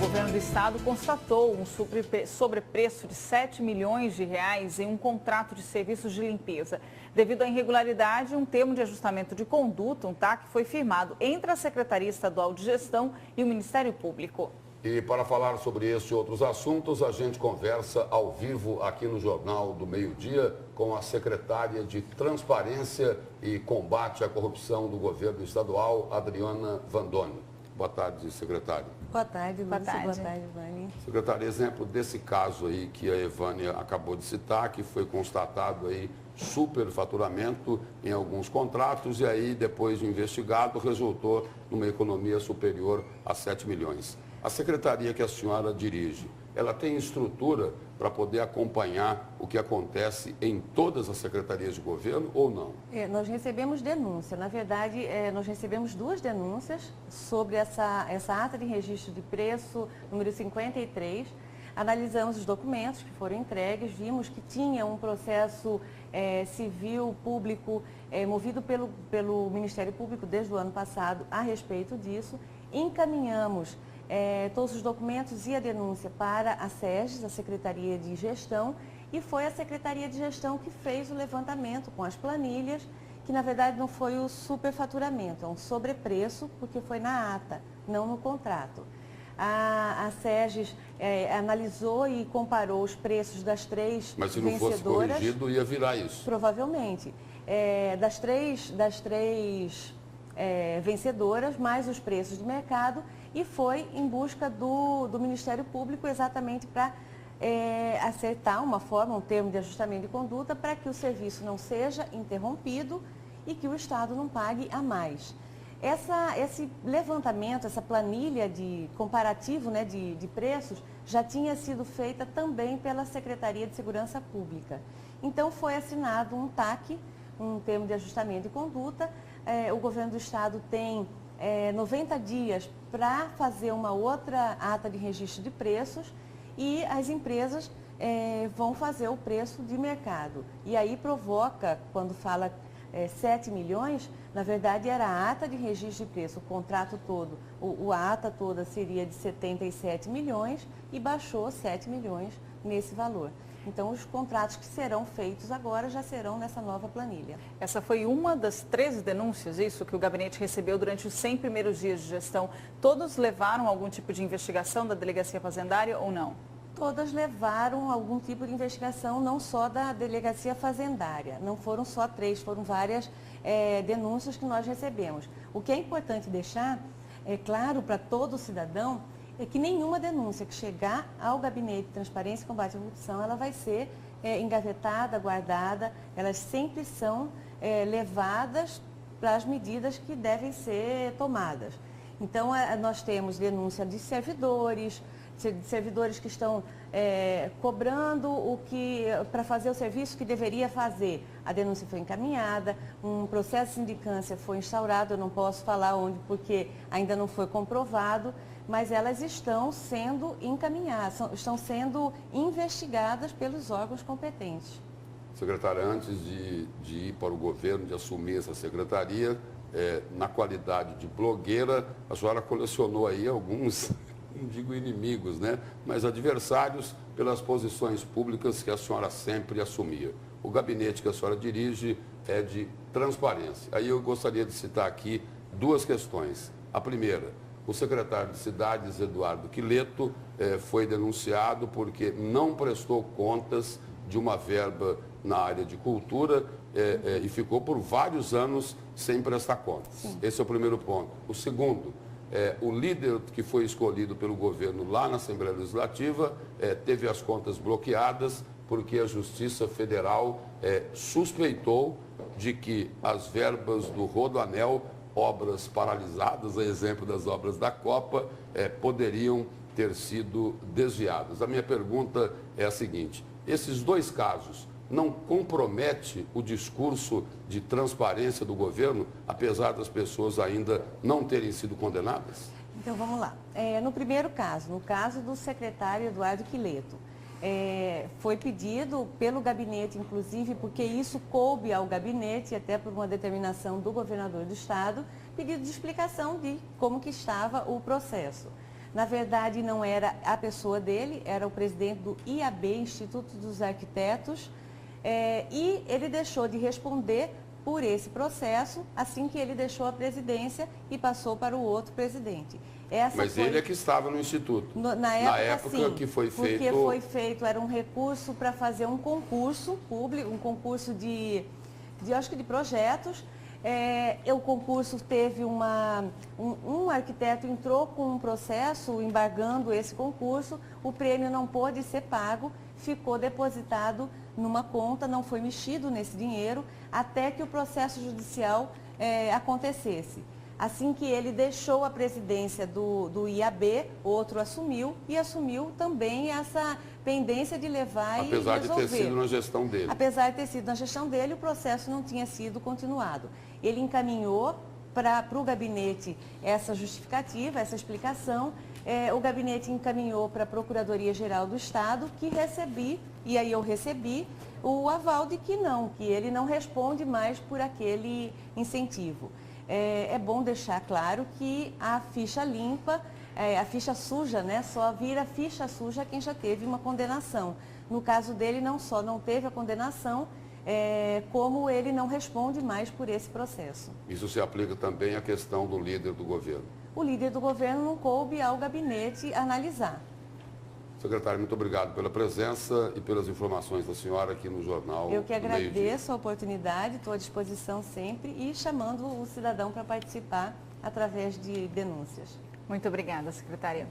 governo do estado constatou um sobrepreço de 7 milhões de reais em um contrato de serviços de limpeza. Devido à irregularidade, um termo de ajustamento de conduta, um TAC, foi firmado entre a Secretaria Estadual de Gestão e o Ministério Público. E para falar sobre esse e outros assuntos, a gente conversa ao vivo aqui no Jornal do Meio-Dia com a secretária de Transparência e Combate à Corrupção do Governo Estadual, Adriana Vandoni. Boa tarde, secretária. Boa tarde, Lúcia. Boa tarde, Vânia. Secretária, exemplo desse caso aí que a Evânia acabou de citar, que foi constatado aí superfaturamento em alguns contratos e aí, depois de investigado, resultou numa economia superior a 7 milhões. A secretaria que a senhora dirige, ela tem estrutura para poder acompanhar o que acontece em todas as secretarias de governo ou não? Nós recebemos denúncia. Na verdade, nós recebemos 2 denúncias sobre essa ata de registro de preço número 53. Analisamos os documentos que foram entregues, vimos que tinha um processo civil público movido pelo Ministério Público desde o ano passado a respeito disso. Encaminhamos todos os documentos e a denúncia para a SEGES, a Secretaria de Gestão, e foi a Secretaria de Gestão que fez o levantamento com as planilhas, que na verdade não foi o superfaturamento, é um sobrepreço, porque foi na ata, não no contrato. A SEGES analisou e comparou os preços das 3 vencedoras. Mas se não fosse corrigido, ia virar isso? Provavelmente. Das três vencedoras, mais os preços de mercado, e foi em busca do Ministério Público exatamente para acertar uma forma, um termo de ajustamento de conduta para que o serviço não seja interrompido e que o Estado não pague a mais. Esse levantamento, essa planilha de comparativo, né, de preços, já tinha sido feita também pela Secretaria de Segurança Pública. Então foi assinado um TAC, um termo de ajustamento de conduta. O governo do Estado tem 90 dias para fazer uma outra ata de registro de preços e as empresas vão fazer o preço de mercado. E aí provoca, quando fala 7 milhões, na verdade era a ata de registro de preço, o contrato todo, a ata toda seria de 77 milhões e baixou 7 milhões nesse valor. Então, os contratos que serão feitos agora já serão nessa nova planilha. Essa foi uma das 13 denúncias, isso, que o gabinete recebeu durante os 100 primeiros dias de gestão. Todos levaram algum tipo de investigação da Delegacia Fazendária ou não? Todas levaram algum tipo de investigação, não só da Delegacia Fazendária. Não foram só 3, foram várias denúncias que nós recebemos. O que é importante deixar, claro, para todo cidadão, é que nenhuma denúncia que chegar ao Gabinete de Transparência e Combate à Corrupção, ela vai ser engavetada, guardada, elas sempre são levadas para as medidas que devem ser tomadas. Então, nós temos denúncia de servidores que estão cobrando para fazer o serviço que deveria fazer. A denúncia foi encaminhada, um processo de sindicância foi instaurado, eu não posso falar onde porque ainda não foi comprovado, mas elas estão sendo encaminhadas, estão sendo investigadas pelos órgãos competentes. Secretária, antes de ir para o governo, de assumir essa secretaria, na qualidade de blogueira, a senhora colecionou aí alguns, não digo inimigos, né, mas adversários pelas posições públicas que a senhora sempre assumia. O gabinete que a senhora dirige é de transparência. Aí eu gostaria de citar aqui 2 questões. A primeira, o secretário de Cidades, Eduardo Quileto, foi denunciado porque não prestou contas de uma verba na área de cultura e ficou por vários anos sem prestar contas. Sim. Esse é o primeiro ponto. O segundo, o líder que foi escolhido pelo governo lá na Assembleia Legislativa teve as contas bloqueadas porque a Justiça Federal suspeitou de que as verbas do Rodoanel, obras paralisadas, a exemplo das obras da Copa, poderiam ter sido desviadas. A minha pergunta é a seguinte: esses 2 casos não compromete o discurso de transparência do governo, apesar das pessoas ainda não terem sido condenadas? Então, vamos lá. No primeiro caso, no caso do secretário Eduardo Quileto, foi pedido pelo gabinete, inclusive, porque isso coube ao gabinete, até por uma determinação do governador do estado, pedido de explicação de como que estava o processo. Na verdade, não era a pessoa dele, era o presidente do IAB, Instituto dos Arquitetos, e ele deixou de responder por esse processo assim que ele deixou a presidência e passou para o outro presidente. Mas ele é que estava no Instituto. Na época sim, que foi feito... Porque foi feito, era um recurso para fazer um concurso público, um concurso acho que de projetos. O concurso teve um arquiteto entrou com um processo embargando esse concurso, o prêmio não pôde ser pago, ficou depositado numa conta, não foi mexido nesse dinheiro, até que o processo judicial acontecesse. Assim que ele deixou a presidência do IAB, outro assumiu e assumiu também essa pendência de levar e resolver. Apesar de ter sido na gestão dele. Apesar de ter sido na gestão dele, o processo não tinha sido continuado. Ele encaminhou para o gabinete essa justificativa, essa explicação. O gabinete encaminhou para a Procuradoria-Geral do Estado, que recebi, e aí eu recebi o aval de que ele não responde mais por aquele incentivo. É bom deixar claro que a ficha limpa, a ficha suja, né, só vira ficha suja quem já teve uma condenação. No caso dele, não só não teve a condenação, como ele não responde mais por esse processo. Isso se aplica também à questão do líder do governo? O líder do governo não coube ao gabinete analisar. Secretário, muito obrigado pela presença e pelas informações da senhora aqui no Jornal. Eu que agradeço a oportunidade, estou à disposição sempre e chamando o cidadão para participar através de denúncias. Muito obrigada, secretária.